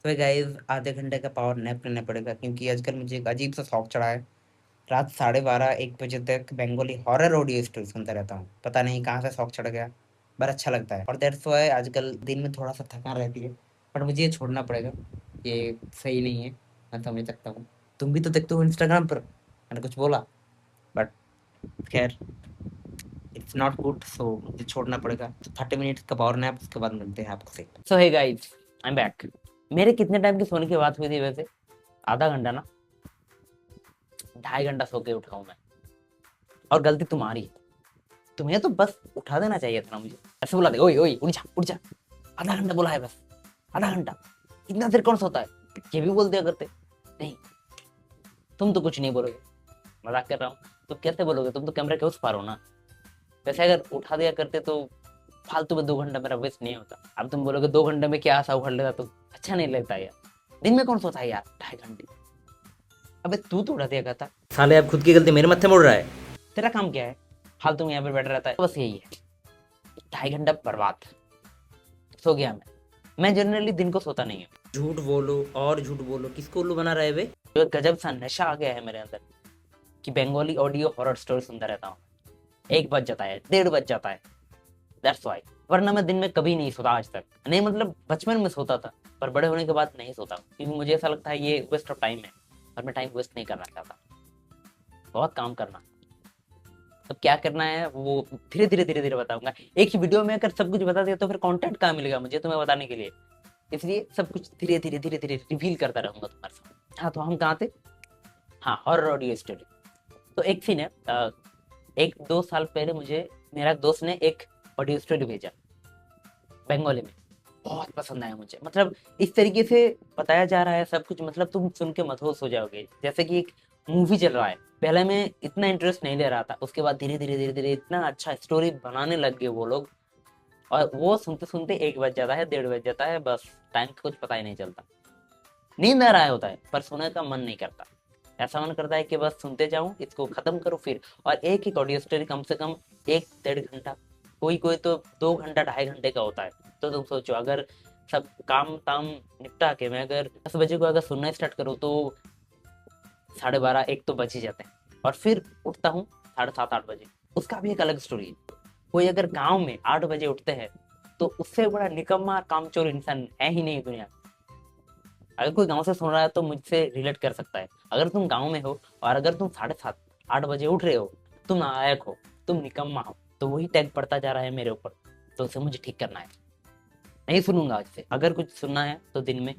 तो गाइस आधे घंटे का पावर नैप लेना पड़ेगा क्योंकि आजकल मुझे एक अजीब सा शौक चढ़ा है। रात 12:30-1 बजे तक बंगाली हॉरर ऑडियो स्टोरी सुनता रहता हूँ। पता नहीं कहाँ से शौक चढ़ गया, बड़ा अच्छा लगता है और दैट्स व्हाई आजकल दिन में थोड़ा सा थकान रहती है, बट मुझे ये छोड़ना पड़ेगा। ये सही नहीं है, मैं समझ सकता हूँ। तुम भी तो देखते हो इंस्टाग्राम पर, मैंने कुछ बोला बट खैर इट्स नॉट गुड, सो मुझे छोड़ना पड़ेगा। तो 30 मिनट्स का पावर नैप, उसके बाद मिलते हैं आपसे। So hey guys, I am back. मेरे कितने टाइम की सोने की बात हुई थी वैसे? आधा घंटा ना, 2.5 घंटा सो के उठा हूं मैं। और गलती तुम्हारी है, तुम्हें तो बस उठा देना चाहिए था ना मुझे। ऐसे बोला दे, ओए ओए उठ जा उठ जा। आधा घंटा बोला है बस, आधा घंटा। इतना देर कौन सोता है? ये भी बोल दिया करते। नहीं, तुम तो कुछ नहीं बोलोगे, मजाक कर रहा हूँ। तो कैसे बोलोगे, तुम तो कैमरे के उस पार हो ना। वैसे अगर उठा दिया करते तो फालतू में 2 घंटा मेरा वेस्ट नहीं होता। अब तुम बोलोगे 2 घंटे में क्या आशा उखड़ लेता, तो अच्छा नहीं लगता यार। दिन में कौन सोता है यार 2.5 घंटे? अबे तू तो उड़ा दिया करता साले। अब खुद की गलती मेरे मत्थे मुड़ रहा है। तेरा काम क्या है? फालतू में यहाँ पे बैठा रहता है, बस यही है। 2.5 घंटा बर्बाद। सो गया मैं जनरली दिन को सोता नहीं हूँ। झूठ बोलो और झूठ बोलो, किसको उल्लू बना रहे बे? जो गजब सा नशा आ गया है मेरे अंदर कि बंगाली ऑडियो हॉरर स्टोरी सुनता रहता हूँ। 1 बज जाता है, 1:30 बज जाता है, दैट्स व्हाई। वरना मैं दिन में कभी नहीं सोता आज तक। नहीं मतलब बचपन में सोता था, पर बड़े होने के बाद नहीं सोता क्योंकि मुझे ऐसा लगता है ये वेस्ट ऑफ टाइम है और मैं टाइम वेस्ट नहीं करना चाहता। बहुत काम करना। अब क्या करना है वो धीरे धीरे बताऊंगा। एक ही वीडियो में अगर सब कुछ बता दिया तो फिर कंटेंट कहाँ मिलेगा मुझे तुम्हें बताने के लिए। इसलिए सब कुछ धीरे धीरे रिवील करता रहूंगा तुम्हारे साथ। हाँ, तो हम कहाँ थे? हाँ, हॉरर ऑडियो स्टोरी। तो एक सीन है, 1-2 साल पहले मुझे मेरा एक दोस्त ने एक ऑडियो स्टोरी भेजा बंगाली में। बहुत पसंद आया मुझे। मतलब इस तरीके से बताया जा रहा है सब कुछ, मतलब तुम सुन के मदहोश हो जाओगे जैसे कि एक मूवी चल रहा है। पहले मैं इतना इंटरेस्ट नहीं ले रहा था, उसके बाद धीरे धीरे इतना अच्छा स्टोरी बनाने लग गए वो लोग। और वो सुनते सुनते 1 बज जाता है, 1:30 बज जाता है, बस टाइम का कुछ पता ही नहीं चलता। नींद आ रहा होता है पर सोने का मन नहीं करता। ऐसा मन करता है कि बस सुनते जाऊं, इसको खत्म करो फिर। और एक एक ऑडियो स्टोरी कम से कम 1-1.5 घंटा, कोई कोई तो 2 घंटा 2.5 घंटे का होता है। तो तुम सोचो, अगर सब काम ताम निपटा के मैं अगर 10 बजे को अगर सुनना स्टार्ट करूँ तो 12:30-1 तो बज ही जाते हैं। और फिर उठता हूँ 7:30-8 बजे। उसका भी एक अलग स्टोरी है। कोई अगर गाँव में 8 बजे उठते हैं तो उससे बड़ा निकम्मा कामचोर इंसान है ही नहीं दुनिया। अगर कोई गाँव से सुन रहा है तो मुझसे रिलेट कर सकता है। अगर तुम गाँव में हो और अगर तुम 7:30-8 बजे उठ रहे हो, तुम नालायक हो, तुम निकम्मा हो। तो वही टैग पड़ता जा रहा है मेरे ऊपर। तो उसे मुझे ठीक करना है। नहीं सुनूंगा आज से, अगर कुछ सुनना है तो दिन में,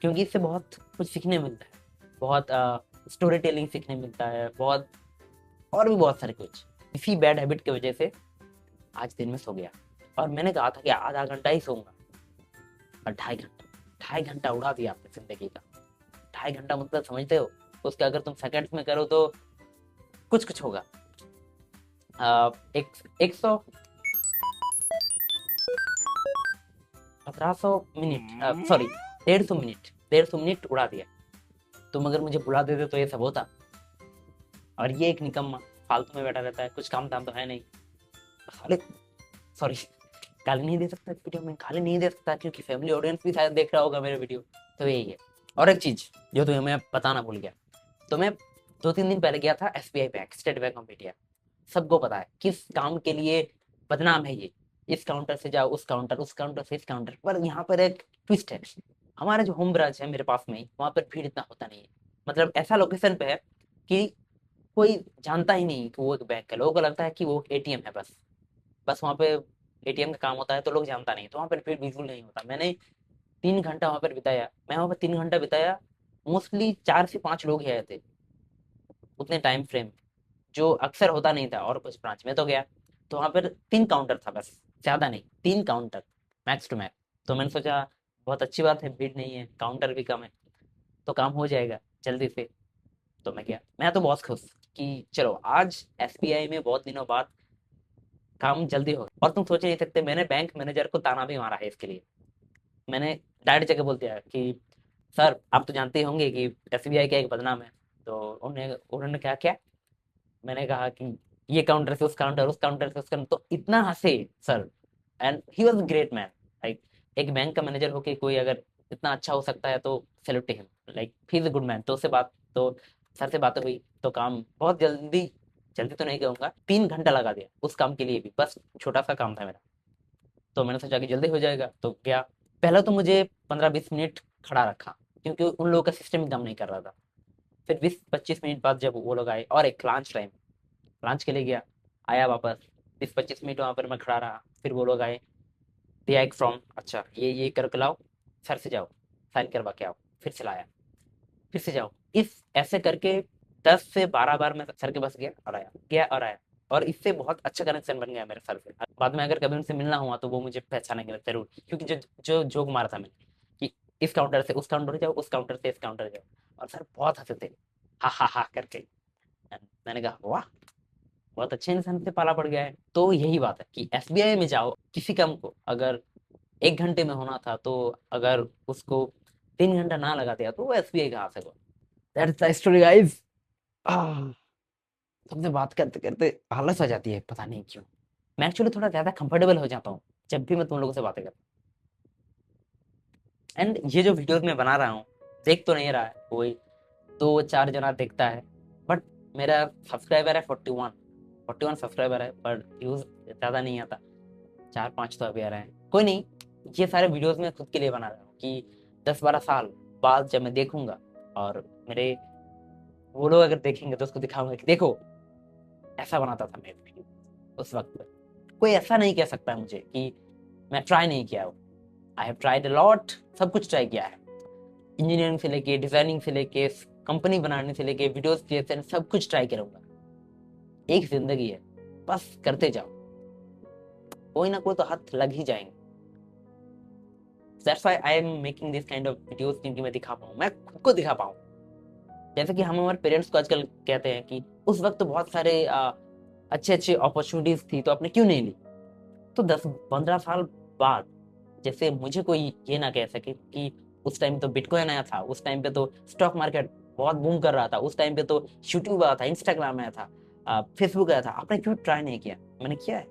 क्योंकि इससे बहुत कुछ सीखने मिलता है। बहुत स्टोरी टेलिंग सीखने मिलता है, बहुत और भी बहुत सारे कुछ। इसी बैड हैबिट की वजह से आज दिन में सो गया। और मैंने कहा था कि आधा घंटा ही सोऊंगा, और 2.5 घंटा, 2.5 घंटा उड़ा दिया आपने जिंदगी का। 2.5 घंटा मतलब समझते हो? उसके अगर तुम सेकंड्स में करो तो कुछ कुछ होगा। एक 100 1700 मिनट, सॉरी 150 मिनट, 150 मिनट उड़ा दिया। तुम अगर मुझे बुला देते तो ये सब होता। और ये एक निकम्मा फालतू में बैठा रहता है, कुछ काम धाम तो है नहीं। साले, सॉरी, गाली नहीं दे सकता इस वीडियो में, गाली नहीं दे सकता क्योंकि फैमिली ऑडियंस भी शायद देख रहा होगा मेरे वीडियो। तो यही है। और एक चीज जो तुम्हें मैं बताना भूल गया, तो मैं 2-3 दिन पहले गया था SBI bank, state bank of India. सबको पता है किस काम के लिए बदनाम है ये। इस काउंटर से जाओ उस काउंटर, उस काउंटर से इस काउंटर पर। यहाँ पर एक ट्विस्ट है, हमारा जो होम ब्रांच है मेरे पास में ही, वहां पर भीड़ इतना होता नहीं है। मतलब ऐसा लोकेशन पे है कि कोई जानता ही नहीं कि वो एक बैंक है। लोगों को लगता है कि वो एटीएम है बस। बस वहाँ पे एटीएम का काम होता है तो लोग जानता नहीं, तो वहाँ पर भीड़ बिल्कुल नहीं होता। मैंने 3 घंटा वहाँ पर बिताया, मैं वहाँ पर 3 घंटा बिताया। मोस्टली 4 से 5 लोग ही आए थे उतने टाइम फ्रेम, जो अक्सर होता नहीं था। और कुछ ब्रांच में तो गया तो वहां पर 3 काउंटर था बस, ज्यादा नहीं, 3 काउंटर मैक्स टू मैक्स। तो मैंने सोचा बहुत अच्छी बात है, भीड़ नहीं है, काउंटर भी कम है, तो काम हो जाएगा जल्दी से। तो मैं गया, मैं तो बहुत खुश कि चलो आज एसबीआई में बहुत दिनों बाद काम जल्दी हो गया। और तुम सोच नहीं सकते, मैंने बैंक मैनेजर को ताना भी मारा है इसके लिए। मैंने डायरेक्ट जगह बोल दिया कि सर आप तो जानते ही होंगे कि एसबीआई का एक बदनाम है। तो उन्होंने उन्होंने क्या क्या मैंने कहा कि ये काउंटर से उस काउंटर, उस काउंटर से उस काउंटर, तो इतना हंसे sir. And he was great man. Like एक बैंक का मैनेजर होके कोई अगर इतना अच्छा हो सकता है तो salute to him, like he is a good man. तो उससे बात, तो सर से बात हुई तो काम बहुत जल्दी, जल्दी तो नहीं कहूँगा, 3 घंटा लगा दिया उस काम के लिए भी, बस छोटा सा काम था मेरा। तो मैंने सोचा कि जल्दी हो जाएगा तो गया। पहले तो मुझे 15-20 मिनट खड़ा रखा, क्योंकि उन लोगों का सिस्टम काम नहीं कर रहा था। फिर 20-25 मिनट बाद जब वो लोग आए, और एक लंच टाइम, लंच के लिए गया, आया वापस, 20-25 मिनट वहाँ पर मैं खड़ा रहा। फिर वो लोग आए, दिया एक फॉर्म, अच्छा ये करके लाओ, सर से जाओ, साइन करवा के आओ, फिर से लाया, फिर से जाओ। इस ऐसे करके 10 से 12 बार मैं सर के पास गया और आया, गया और आया। और इससे बहुत अच्छा कनेक्शन बन गया मेरे सर से। बाद में अगर कभी उनसे मिलना हुआ तो वो मुझे पहचानेंगे जरूर, क्योंकि जो जो जोक मारा था मैंने कि इस काउंटर से उस काउंटर जाओ, उस काउंटर से इस काउंटर जाओ, और सर बहुत हंसे थे, हा करके। मैंने कहा वाह, बहुत अच्छे इंसान से पाला पड़ गया है। तो यही बात है कि एसबीआई में जाओ, किसी काम को अगर 1 घंटे में होना था, तो अगर उसको 3 घंटा ना लगा दिया तो वो एसबीआई कहाँ से हुआ। That's the story guys. तुमसे बात करते करते आलस आ जाती है, पता नहीं क्यों। मैं एक्चुअली थोड़ा ज्यादा कंफर्टेबल हो जाता हूँ जब भी मैं तुम लोगों से बातें करता हूँ। एंड ये जो वीडियोस मैं बना रहा हूँ, देख तो नहीं रहा है कोई, 2-4 जना देखता है, बट मेरा सब्सक्राइबर है 41 सब्सक्राइबर है, पर व्यूज ज्यादा नहीं आता, 4-5 तो अभी आ रहे हैं। कोई नहीं, ये सारे वीडियोस मैं खुद के लिए बना रहा हूँ कि 10-12 साल बाद जब मैं देखूंगा, और मेरे वो लोग अगर देखेंगे तो उसको दिखाऊंगा कि देखो ऐसा बनाता था मैं वीडियो उस वक्त पे। कोई ऐसा नहीं कह सकता मुझे कि मैं ट्राई नहीं किया हूँ। I have tried a lot, सब कुछ ट्राई किया है, इंजीनियरिंग से लेके, डिजाइनिंग से लेके, कंपनी बनाने से लेके, वीडियोस क्रिएशन, सब कुछ ट्राई करूंगा। एक जिंदगी है, बस करते जाओ, कोई ना कोई तो हाथ लग ही जाएंगे। That's why I am making this kind of videos, क्योंकि मैं दिखा पाऊँ, मैं खुद को दिखा पाऊँ। जैसे कि हम हमारे पेरेंट्स को आजकल कहते हैं कि उस वक्त तो बहुत सारे अच्छे अच्छे अपॉर्चुनिटीज थी तो आपने क्यों नहीं ली। तो 10-15 साल बाद जैसे मुझे कोई ये ना कह सके कि उस टाइम तो बिटकॉइन आया था, उस टाइम पे तो स्टॉक मार्केट बहुत बूम कर रहा था, उस टाइम पे तो यूट्यूब आया था, इंस्टाग्राम आया था, फेसबुक आया था, आपने क्यों ट्राई नहीं किया। मैंने किया है,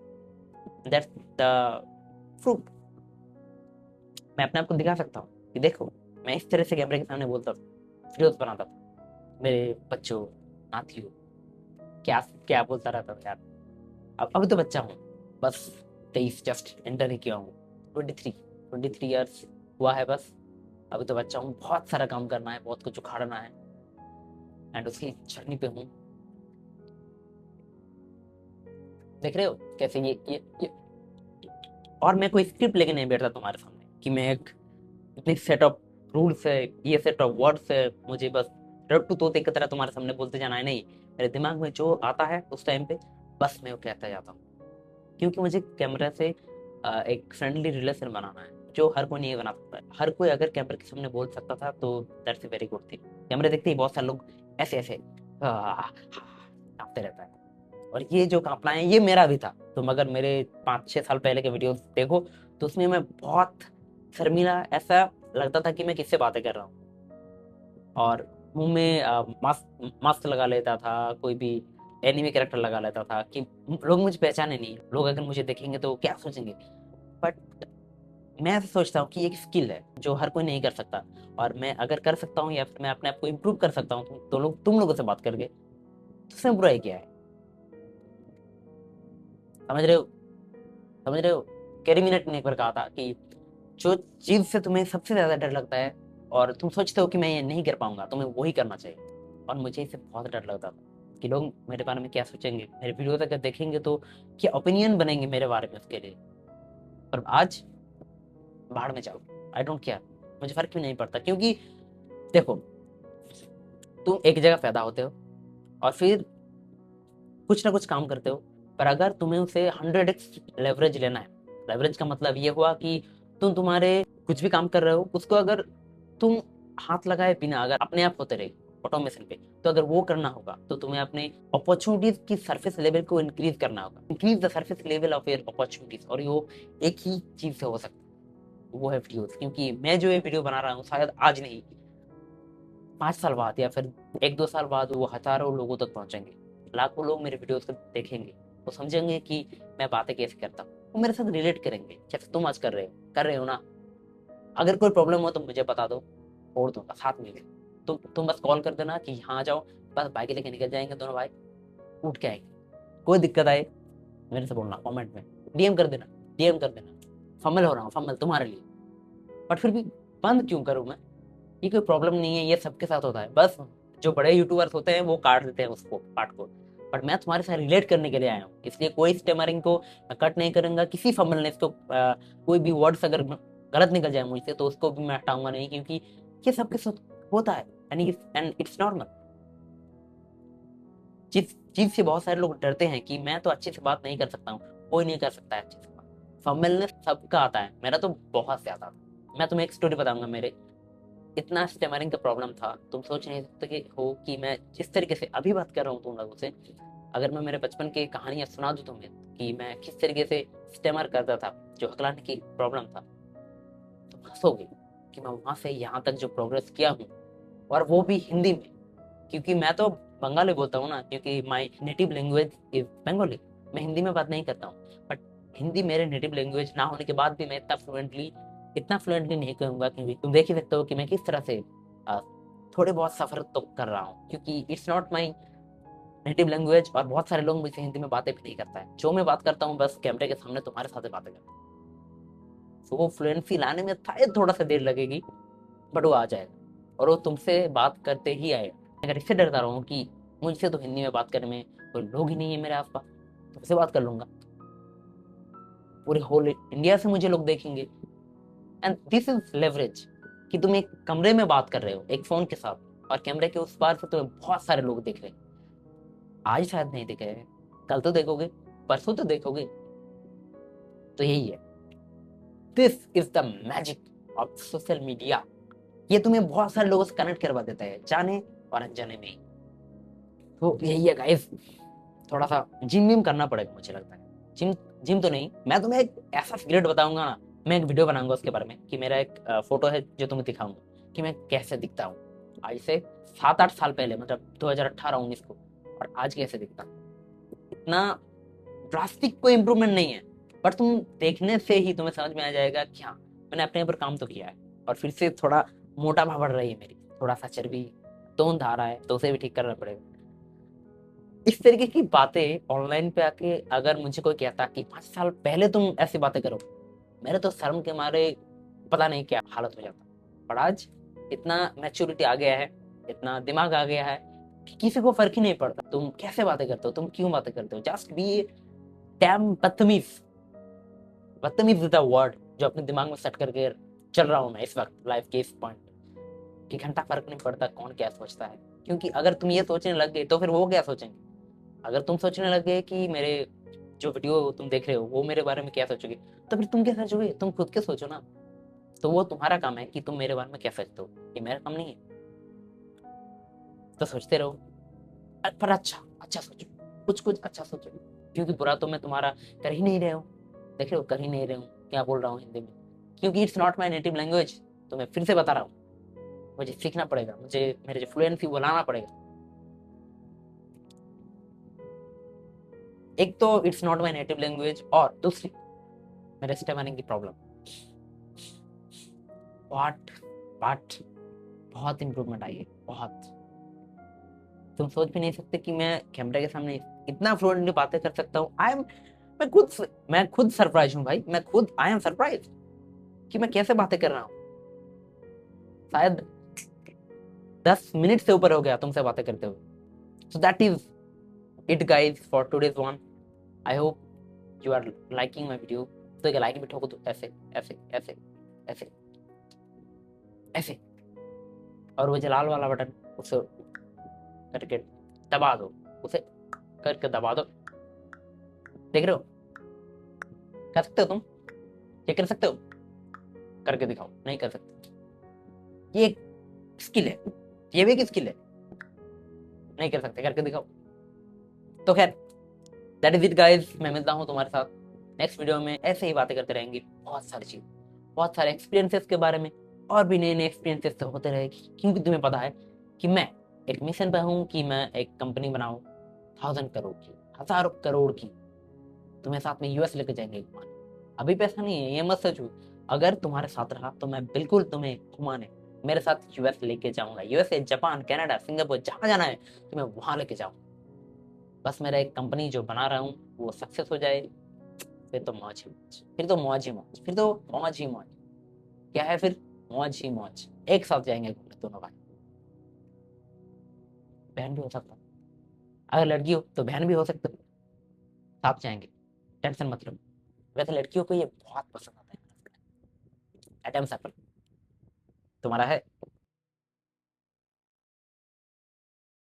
दैट्स द प्रूफ। मैं अपने आप को दिखा सकता हूँ कि देखो, मैं इस तरह से कैमरे के सामने बोलता था, वीडियोस बनाता था, मेरे बच्चों, नातियों, क्या क्या बोलता रहता था यार। अब अभी तो बच्चा हूँ, बस 23 जस्ट एंटर ही किया हूँ, 23 ईयर्स हुआ है बस। अभी तो बच्चा हूँ, बहुत सारा काम करना है, बहुत कुछ उखाड़ना है, एंड उसकी जर्नी पे हूँ। देख रहे हो कैसे ये और मैं कोई स्क्रिप्ट लेके नहीं बैठता तुम्हारे सामने कि मैं एक इतनी सेट ऑफ रूल्स है, ये सेट ऑफ वर्ड्स है, मुझे बस रट्टू तोते की तरह तुम्हारे सामने बोलते जाना है। नहीं, मेरे दिमाग में जो आता है उस टाइम पे बस मैं वो कहता जाता हूँ, क्योंकि मुझे कैमरा से एक फ्रेंडली रिलेशन बनाना है, जो हर कोई नहीं बना सकता है। हर कोई अगर कैमरे के सामने बोल सकता था तो दैट्स वेरी गुड थिंग। कैमरे देखते ही बहुत सारे लोग ऐसे ऐसे कांपते रहता है, और ये जो कांपना है ये मेरा भी था। तुम अगर मेरे 5-6 साल पहले के वीडियो देखो तो उसमें मैं बहुत शर्मीला, ऐसा लगता था कि मैं किससे बातें कर रहा हूँ, और मुंह में मास्क मास्क लगा लेता था, कोई भी एनिमे कैरेक्टर लगा लेता था कि लोग मुझे पहचाने नहीं, लोग अगर मुझे देखेंगे तो क्या सोचेंगे। बट मैं ऐसा सोचता हूँ कि एक स्किल है जो हर कोई नहीं कर सकता, और मैं अगर कर सकता हूँ या फिर मैं अपने आप को इम्प्रूव कर सकता हूँ तो लोग, तुम लोगों से बात करके, तो उसमें बुराई क्या है। समझ रहे हो, समझ रहे हो। कैरी मिनट ने एक बार कहा था कि जो चीज से तुम्हें सबसे ज्यादा डर लगता है और तुम सोचते हो कि मैं ये नहीं कर पाऊंगा, तुम्हें वही करना चाहिए। और मुझे इससे बहुत डर लगता था कि लोग मेरे बारे में क्या सोचेंगे, मेरे वीडियो अगर देखेंगे तो क्या ओपिनियन बनेंगे मेरे बारे में उसके लिए। पर आज बाहर में जाओ, आई डोंट केयर, मुझे फर्क भी नहीं पड़ता, क्योंकि देखो, तुम एक जगह पैदा होते हो और फिर कुछ ना कुछ काम करते हो, पर अगर तुम्हें उसे 100x लेवरेज लेना है, लेवरेज का मतलब ये हुआ कि तुम तुम्हारे कुछ भी काम कर रहे हो उसको अगर तुम हाथ लगाए बिना अगर अपने आप होते रहे ऑटोमेशन पे, तो अगर वो करना होगा तो तुम्हें अपने अपॉर्चुनिटीज की सरफेस लेवल को इंक्रीज करना होगा, increase the surface level of your opportunities. और वो एक ही चीज से हो सकता है, वो है वीडियोस। क्योंकि मैं जो ये वीडियो बना रहा हूँ शायद आज नहीं, 5 साल बाद या फिर 1-2 साल बाद वो हजारों लोगों तक पहुंचेंगे, लाखों लोग मेरे वीडियोस को देखेंगे, वो समझेंगे कि मैं बातें कैसे करता हूँ, वो मेरे साथ रिलेट करेंगे जैसे तुम आज कर रहे हो ना। अगर कोई प्रॉब्लम हो तो मुझे बता दो, छोड़ दूंगा साथ में भी। तुम बस कॉल कर देना कि यहाँ जाओ, बस बाइक लेके निकल जाएंगे दोनों भाई, उठ के आएंगे। कोई दिक्कत आए मेरे से बोलना, कमेंट में डीएम कर देना, डीएम कर देना। फमल हो रहा हूँ, फमल तुम्हारे लिए, बट फिर भी बंद क्यों करूँ मैं? ये कोई प्रॉब्लम नहीं है, ये सबके साथ होता है। बस जो बड़े यूट्यूबर्स होते हैं वो काट देते हैं उसको, पार्ट को, बट मैं तुम्हारे साथ रिलेट करने के लिए आया हूँ, इसलिए कोई स्टेमरिंग को मैं कट नहीं करूंगा। किसी फमलनेस को कोई भी वर्ड्स अगर गलत निकल जाए मुझसे तो उसको भी मैं हटाऊंगा नहीं, क्योंकि ये सबके साथ होता है एंड इट्स नॉर्मल। जिस चीज से बहुत सारे लोग डरते हैं कि मैं तो अच्छे से बात नहीं कर सकता हूँ, कोई नहीं कर सकता है अच्छे से बात। फमलनेस सबका आता है, मेरा तो बहुत ज्यादा आता है। मैं तुम्हें एक स्टोरी बताऊंगा, मेरे इतना स्टेमरिंग का प्रॉब्लम था, तुम सोच नहीं सकते हो कि मैं जिस तरीके से अभी बात कर रहा हूँ तुम लोगों से, अगर मैं मेरे बचपन की कहानियां सुना दूं तुम्हें कि मैं किस तरीके से स्टेमर करता था, जो हकलाने की प्रॉब्लम था, तो हंसोगे कि मैं वहां से यहाँ तक जो प्रोग्रेस किया हूँ, और वो भी हिंदी में। क्योंकि मैं तो बंगाली बोलता हूँ ना, क्योंकि my native language is Bengali. मैं हिंदी में बात नहीं करता हूँ, बट हिंदी मेरे नेटिव लैंग्वेज ना होने के बाद भी मैं इतना फ्लुएंटली नहीं कहूंगा, क्योंकि तुम देख ही सकते हो कि मैं किस तरह से थोड़े बहुत सफर तो कर रहा हूँ, क्योंकि it's not my native language. और बहुत सारे लोग मुझसे हिंदी में बातें भी नहीं करता है, जो मैं बात करता हूँ बस कैमरे के सामने तुम्हारे साथ बातें करता हूँ। तो वो फ्लुएंसी लाने में शायद थोड़ा सा देर लगेगी, बट वो आ जाएगा, और वो तुमसे बात करते ही आएगा। अगर इससे डरता रहा हूँ कि मुझसे तो हिंदी में बात करने में कोई लोग ही नहीं है मेरे आसपास, तो उससे बात कर लूंगा, पूरे होल इंडिया से मुझे लोग देखेंगे। एंड दिस इज लेवरेज, कि तुम एक कमरे में बात कर रहे हो एक फोन के साथ, और कैमरे के उस पार से तुम्हें बहुत सारे लोग देख रहे हैं। आज शायद नहीं देख रहे हैं, कल तो देखोगे, परसों तो देखोगे। तो यही है, this is the magic of social media. ये तुम्हें बहुत सारे लोगों से कनेक्ट करवा देता है, जाने और अनजाने में ही। तो यही है गाइस, थोड़ा सा जिम विम करना पड़ेगा मुझे लगता है। जिम जिम तो नहीं, मैं तुम्हें एक ऐसा सीक्रेट बताऊंगा ना, मैं एक वीडियो बनाऊंगा उसके बारे में, कि मेरा एक फोटो है जो तुम्हें दिखाऊंगा कि मैं कैसे दिखता हूँ आज से 7-8 साल पहले, मतलब 2018-19 को, और आज कैसे दिखता हूँ। इतना ड्रास्टिक कोई इम्प्रूवमेंट नहीं है, पर तुम देखने से ही तुम्हें समझ में आ जाएगा कि हाँ, मैंने अपने ऊपर काम तो किया है। और फिर से थोड़ा मोटापा बढ़ रही है मेरी, थोड़ा सा चर्बी तोंद आ रहा है, तो उसे भी ठीक करना पड़ेगा। इस तरीके की बातें ऑनलाइन पे आके अगर मुझे कोई कहता कि 5 साल पहले तुम ऐसी बातें करो, मेरे तो शर्म के मारे पता नहीं क्या हालत हो जाता। पर आज इतना मैच्योरिटी आ गया है, इतना दिमाग आ गया है कि किसी को फर्क ही नहीं पड़ता तुम कैसे बातें करते हो, तुम क्यों बातें करते हो। जस्ट बी डैम बदतमीज। बदतमीज इज द वर्ड जो अपने दिमाग में सेट करके चल रहा हूं मैं इस वक्त लाइफ के इस पॉइंट कि घंटा फर्क नहीं पड़ता कौन क्या सोचता है। क्योंकि अगर तुम ये सोचने लग गए तो फिर वो क्या सोचेंगे। अगर तुम सोचने लग गए कि मेरे जो वीडियो तुम देख रहे हो वो मेरे बारे में क्या सोचोगे, तो फिर तुम क्या सोचोगे? तुम खुद के सोचो ना। तो वो तुम्हारा काम है कि तुम मेरे बारे में क्या सोचते हो, ये मेरा काम नहीं है। तो सोचते रहो, पर अच्छा अच्छा सोचो, कुछ कुछ अच्छा सोचो, क्योंकि बुरा तो मैं तुम्हारा कर ही नहीं रहे हो। देख रहे हो, कर ही नहीं रहे हूँ, क्या बोल रहा हूँ हिंदी में, क्योंकि it's not my native language. तो मैं फिर से बता रहा हूँ, मुझे सीखना पड़ेगा, मुझे मेरे जो फ्लुएंसी वो लाना पड़ेगा। एक तो it's not my native language, और दूसरी मेरे स्टेमरिंग की प्रॉब्लम। व्हाट व्हाट बहुत इंप्रूवमेंट आई है, बहुत। तुम सोच भी नहीं सकते कि मैं कैमरे के सामने इतना फ्लुएंटली बातें कर सकता हूँ। मैं खुद सरप्राइज हूँ भाई, मैं खुद आई एम सरप्राइज कि मैं कैसे बातें कर रहा हूँ। शायद 10 मिनट से ऊपर हो गया तुमसे बातें करते हुए। So that is it guys for today's one. I hope you are liking my video. तो एक लाइक भी ठोको तो ऐसे ऐसे ऐसे ऐसे ऐसे, और वो जो लाल वाला बटन उसे करके दबा दो, उसे करके दबा दो। देख रहे हो, कर सकते हो तुम, ये कर सकते हो, करके दिखाओ। नहीं कर सकते, ये एक स्किल है, ये भी एक स्किल है। नहीं कर सकते, करके दिखाओ। तो खैर दैट इज इट गाइस, मैं मिलता हूँ तुम्हारे साथ नेक्स्ट वीडियो में। ऐसे ही बातें करते रहेंगे, बहुत सारी चीज, बहुत सारे एक्सपीरियंसेस के बारे में, और भी नए नए एक्सपीरियंसेस तो होते रहेगी, क्योंकि तुम्हें पता है कि मैं एक मिशन पे हूँ कि मैं एक कंपनी बनाऊं 1000 करोड़ की, 1000 करोड़ की। तुम्हें साथ में यूएस लेके जाएंगे घुमाने। अभी पैसा नहीं है, ये मत सोचो, अगर तुम्हारे साथ रहा तो मैं बिल्कुल तुम्हें घुमाने मेरे साथ यूएस लेके जाऊंगा। यूएसए, जापान, कनाडा, सिंगापुर, जहां जाना है तुम्हें वहां लेके जाऊंगा। बस मेरा एक कंपनी जो बना रहा हूँ वो सक्सेस हो जाए, फिर तो मौज ही मौज, फिर तो मौज ही मौज, फिर तो मौज ही मौज। क्या है फिर? मौज ही मौज। एक साथ जाएंगे घूमने दोनों भाई। बहन भी हो सकता है, अगर लड़की हो तो बहन भी हो सकता है, साथ जाएंगे, टेंशन मत लो। वैसे लड़कियों को ये बहुत पसंद आता है एटम सैपल। तुम्हारा है?